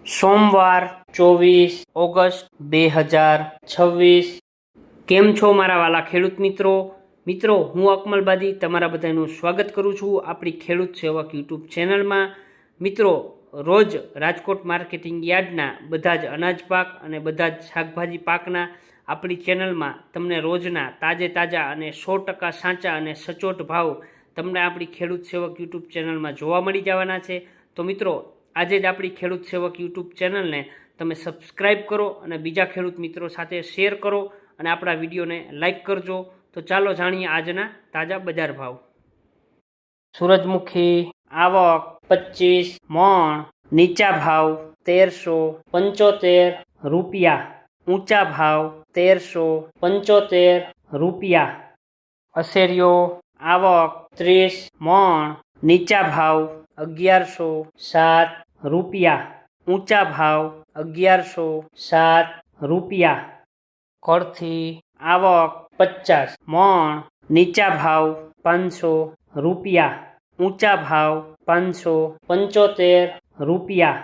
સોમવાર 24 ઓગસ્ટ 2026। કેમ છો મારા વાલા ખેડૂત મિત્રો હું અકમલબાદી તમારા બધાનું સ્વાગત કરું છું આપણી ખેડૂત સેવક યુટ્યુબ ચેનલમાં। મિત્રો રોજ રાજકોટ માર્કેટિંગ યાર્ડના બધા જ અનાજ પાક અને બધા જ શાકભાજી પાકના આપણી ચેનલમાં તમને રોજના તાજા અને 100% સાચા અને સચોટ ભાવ તમને આપણી ખેડૂત સેવક યુટ્યુબ ચેનલમાં જોવા મળી જવાના છે। તો મિત્રો આજે જ આપણી ખેડૂત સેવક યુટ્યુબ ચેનલને તમે સબસ્ક્રાઈબ કરો અને બીજા ખેડૂત મિત્રો સાથે શેર કરો અને આપણા વિડીયોને લાઈક કરજો। તો ચાલો જાણીએ આજના તાજા બજાર ભાવ। સૂરજમુખી આવક 25 મણ, નીચા ભાવ 1375 રૂપિયા, ઊંચા ભાવ 1375 રૂપિયા। અસેરિયો આવક 30 મણ, નીચા ભાવ 1107 રૂપિયા, ઊંચા ભાવ 1107 રૂપિયા। કળથી આવક 50 મણ, નીચા ભાવ 500 રૂપિયા, ઊંચા ભાવ 575 રૂપિયા।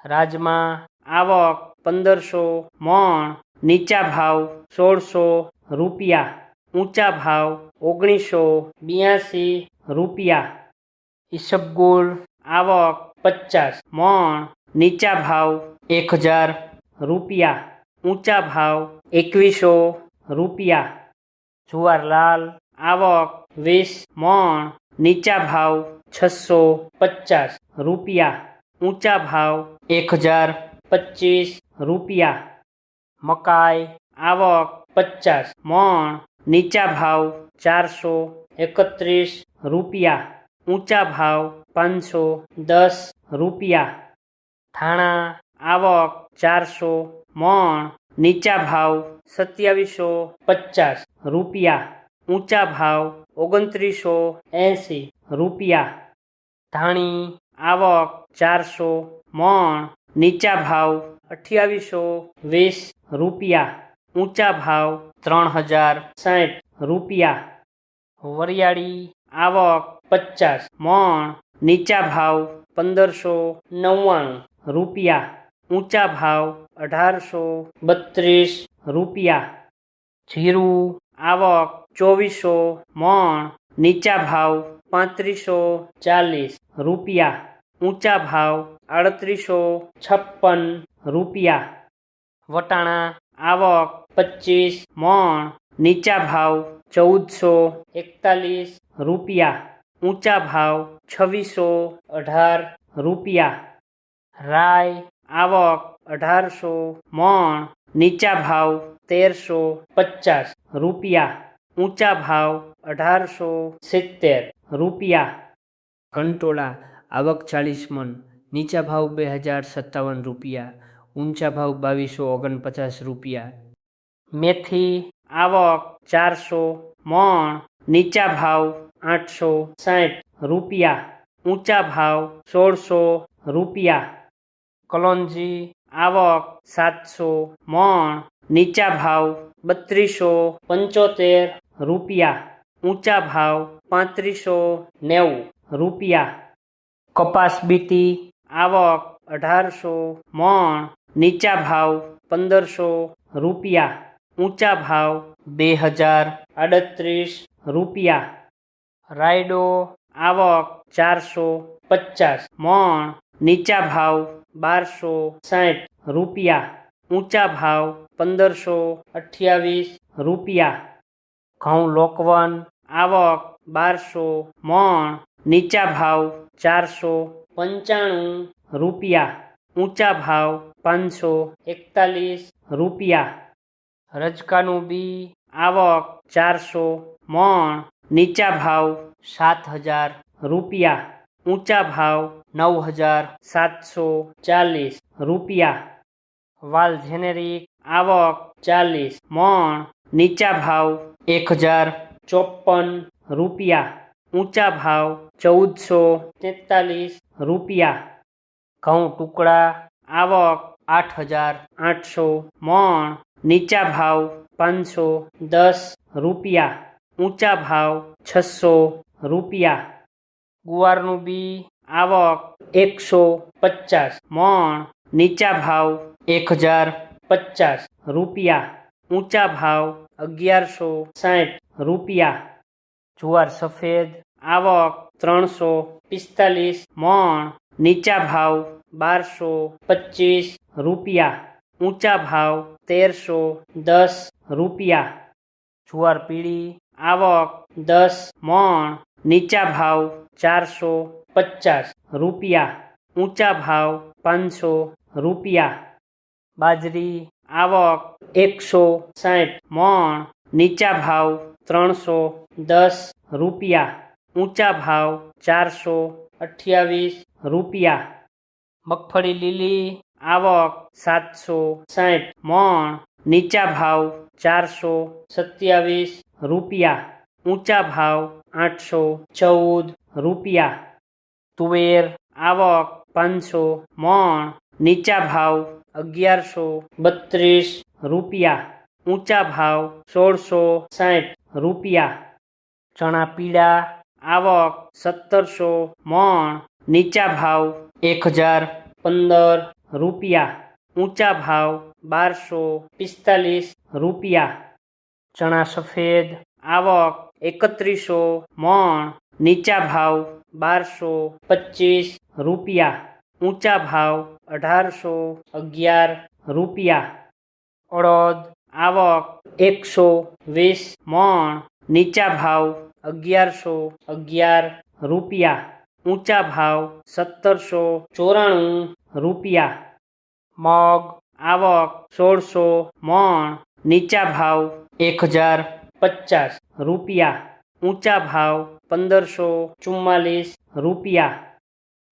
રાજમા આવક 1500 મણ, નીચા ભાવ 1600 રૂપિયા, ઊંચા ભાવ 1982 રૂપિયા। ઈસબગુલ આવક 50 મણ, નીચા ભાવ 1000 રૂપિયા, ઊંચા ભાવ 2100 રૂપિયા। જુવારલાલ આવક 20 મણ, નીચા ભાવ 650 રૂપિયા, ઊંચા ભાવ 1025 રૂપિયા। મકાઈ આવક 50 મણ, નીચા ભાવ 431 રૂપિયા, ઊંચા ભાવ 510 રૂપિયા। ધાણા આવક 400 મણ, નીચા ભાવ 2750 રૂપિયા, ઊંચા ભાવ 2980 રૂપિયા। ધાણી આવક 400 મણ, નીચા ભાવ 2820 રૂપિયા, ઊંચા ભાવ 3060 રૂપિયા। વરિયાળી આવક 50 મણ, નીચા ભાવ 1599 રૂપિયા, ઊંચા ભાવ 1832 રૂપિયા। જીરું આવક 2400 મણ, નીચા ભાવ 3540 રૂપિયા, ઊંચા ભાવ 3856 રૂપિયા। વટાણા આવક 25 મણ, નીચા ભાવ 1441 રૂપિયા, ઊંચા ભાવ 2618 રૂપિયા। રાઈ આવક 1800 મણ, નીચા ભાવ 1350 રૂપિયા, ઊંચા ભાવ 1870 રૂપિયા। કંટોળા આવક 40 મણ, નીચા ભાવ 2057 રૂપિયા, ઊંચા ભાવ 2249 રૂપિયા। મેથી આવક 400 મણ, નીચા ભાવ 860 રૂપિયા, ઊંચા ભાવ 1600 રૂપિયા। કલોંજી આવક 700 મણ, નીચા ભાવ 3275 રૂપિયા, ઊંચા ભાવ 3590 રૂપિયા। કપાસ બીટી આવક 1800 મણ, નીચા ભાવ 1500 રૂપિયા, ઊંચા ભાવ 2038 રૂપિયા। રાયડો આવક 450 મણ, નીચા ભાવ 1260 રૂપિયા, ઊંચા ભાવ 1528 રૂપિયા। ઘઉં લોકવન આવક 1200 મણ, નીચા ભાવ 495 રૂપિયા, ઊંચા ભાવ 541 રૂપિયા। રજકાનું બી આવક 400 મણ, નીચા ભાવ 7000 રૂપિયા, ઊંચા ભાવ 9740 રૂપિયા। વાલ જેનેરિક આવક 40 મણ, નીચા ભાવ 1054 રૂપિયા, ઊંચા ભાવ 1443 રૂપિયા। ઘઉં ટુકડા આવક 8800 મણ, નીચા ભાવ 510 રૂપિયા, ઊંચા ભાવ 600 રૂપિયા। ગુવારનું બી આવક 150 મણ, નીચા ભાવ 1050 રૂપિયા, ઊંચા ભાવ 1160 રૂપિયા. જુવાર સફેદ આવક 345 મણ, નીચા ભાવ 1225 રૂપિયા, ઊંચા ભાવ 1310 રૂપિયા. જુવાર પીળી આવક 10 મણ, નીચા ભાવ 450 રૂપિયા, ઊંચા ભાવ 500 રૂપિયા. બાજરી આવક 160 મણ, નીચા ભાવ 310 રૂપિયા, ઊંચા ભાવ 428 રૂપિયા. મગફળી લીલી આવક 760 મણ, નીચા ભાવ 427 રૂપિયા, ઊંચા ભાવ 814 રૂપિયા. તુવેર આવક 500 મણ, નીચા ભાવ 1132 રૂપિયા, ઊંચા ભાવ 1660 રૂપિયા. ચણા પીળા આવક 1700 મણ, નીચા ભાવ 1015 રૂપિયા, ઊંચા ભાવ 1245 રૂપિયા. ચણા સફેદ આવક 3100 મણ, નીચા ભાવ 1225 રૂપિયા, ઊંચા ભાવ 1811 રૂપિયા. અડદ આવક 120 મણ, નીચા ભાવ 1111 રૂપિયા, ઊંચા ભાવ 1794 રૂપિયા. મગ આવક 1600 મણ, નીચા ભાવ 1050 રૂપિયા, ઊંચા ભાવ 1544 રૂપિયા.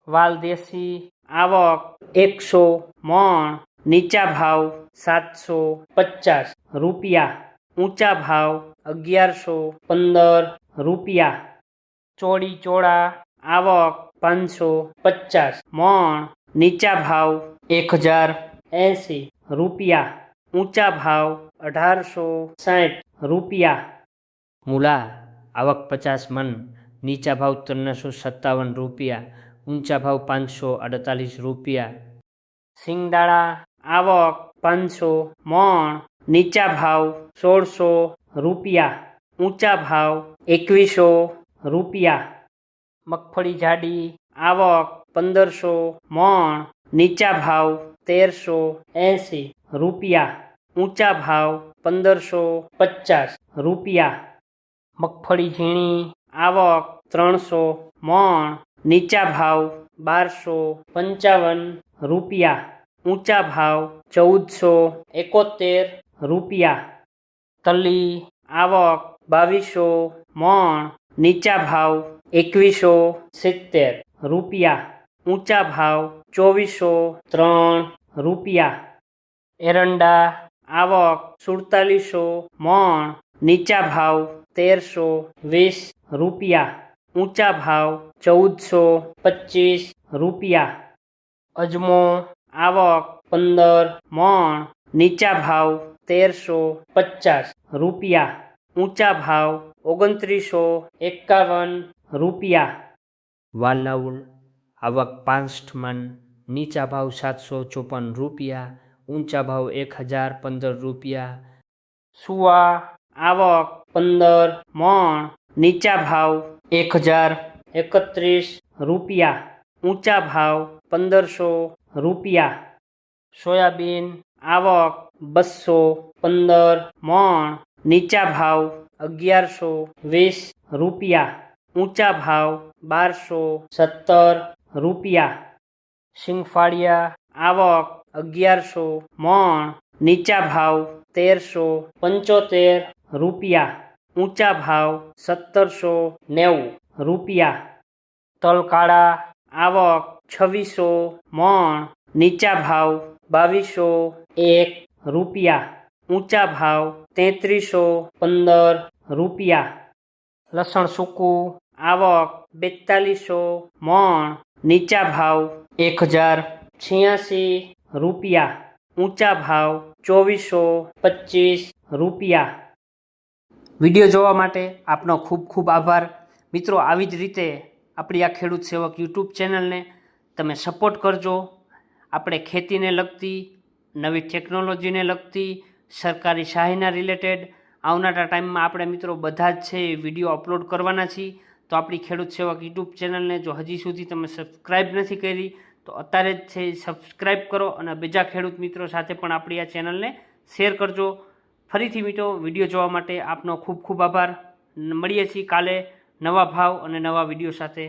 વાલદેશી આવક 100 મણ, નીચા ભાવ 750 રૂપિયા, ઊંચા ભાવ 1115 રૂપિયા. ચોળી ચોળા આવક 550 મણ, નીચા ભાવ 1080 રૂપિયા, ઊંચા ભાવ 1860 રૂપિયા. મૂલા આવક 50 મણ, નીચા ભાવ 1357 રૂપિયા, ઊંચા ભાવ 548 રૂપિયા. સિંગદાણા આવક 500 મણ, નીચા ભાવ 1600 રૂપિયા, ઊંચા ભાવ 2100 રૂપિયા. મગફળી જાડી આવક 1500 મણ, નીચા ભાવ 1380 રૂપિયા, ઊંચા ભાવ 1550 રૂપિયા. મગફળી ઝીણી આવક 300 મણ, નીચા ભાવ 1255 રૂપિયા, ઊંચા ભાવ 1471 રૂપિયા. તલી આવક 2200 મણ, નીચા ભાવ 2170 રૂપિયા, ઊંચા ભાવ 2403 રૂપિયા. એરંડા આવક 4700 મણ, નીચા ભાવ 1320 રૂપિયા, ઊંચા ભાવ 1425 રૂપિયા. અજમો આવક 15 મણ, નીચા ભાવ 1350 રૂપિયા, ઊંચા ભાવ 2951 રૂપિયા. વાલાઉલ આવક 5 મણ, નીચા ભાવ 754 રૂપિયા, ઊંચા ભાવ 1015 રૂપિયા. સુવા આવક 15 મણ, નીચા ભાવ 1031 રૂપિયા, ઊંચા ભાવ 1500 રૂપિયા. સોયાબીન આવક 215 મણ, નીચા ભાવ 1120 રૂપિયા, ઊંચા ભાવ 1217 રૂપિયા. સિંગફાળિયા આવક 1100 મણ, નીચા ભાવ 1375 રૂપિયા, ઊંચા ભાવ 1790 રૂપિયા. તલકાળા આવક 2600 મણ, નીચા ભાવ 2201 રૂપિયા, ઊંચા ભાવ 3315 રૂપિયા. લસણ સૂકું આવક 4200 મણ, નીચા ભાવ 1086 રૂપિયા, ઊંચા ભાવ 2425 રૂપિયા. વિડીયો જોવા માટે આપનો ખૂબ ખૂબ આભાર. મિત્રો, આવી જ રીતે આપણી આ ખેડૂત સેવક યુટ્યુબ ચેનલને તમે સપોર્ટ કરજો. આપણે ખેતીને લગતી, નવી ટેકનોલોજીને લગતી, સરકારી સહાયના રિલેટેડ આવનારા ટાઈમમાં આપણે મિત્રો બધા જ છે એ વિડીયો અપલોડ કરવાના છીએ. તો આપણી ખેડૂત સેવક યુટ્યુબ ચેનલને જો હજી સુધી તમે સબસ્ક્રાઈબ નથી કરી તો અત્યારે જ છે સબસ્ક્રાઈબ કરો અને બીજા ખેડૂત મિત્રો સાથે પણ આપણી આ ચેનલને શેર કરજો. ફરીથી મિત્રો વિડીયો જોવા માટે આપનો ખૂબ ખૂબ આભાર. મળીએ છીએ કાલે નવા ભાવ અને નવા વિડીયો સાથે.